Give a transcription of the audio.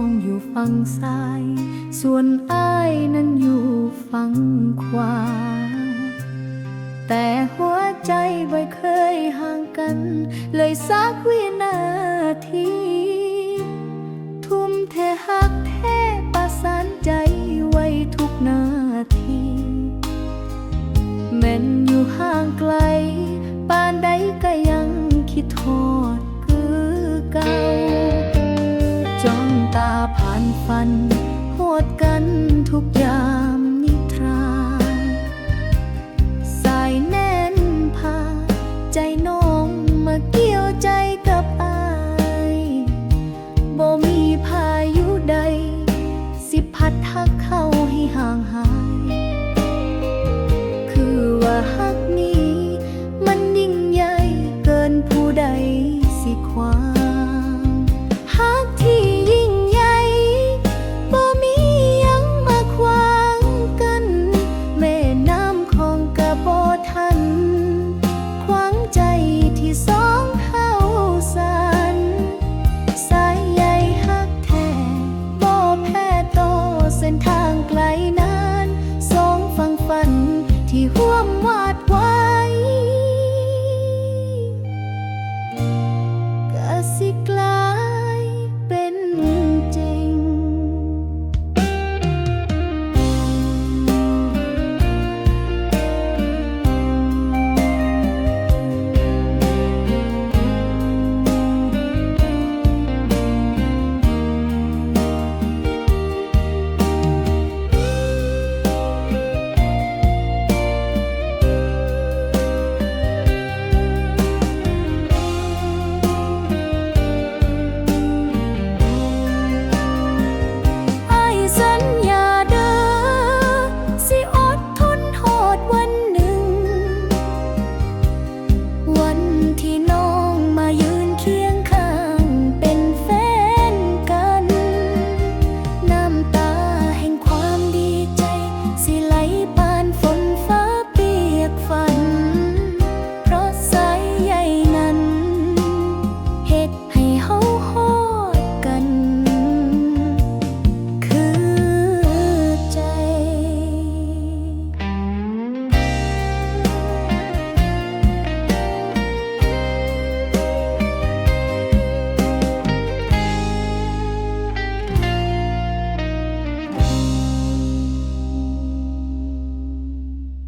องอยู่ฝั่งซ้าย ส่วนอ้ายนั้นอยู่ฝั่งขวา แต่หัวใจไม่เคยห่างกัน เลยสักวินาที ทุ่มเทหักแท้ประสานใจไว้ทุกนาที แม่นอยู่ห่างไกลปานใดก็ยังคิดทอดคือเก่า จ้องตาผ่านฝันโหดกันทุกยามนิทราสายแน่นพาใจน้องมาเกี่ยวใจกับอ้ายบ่มีพายุใดสิพัดทักเข้าให้ห่างห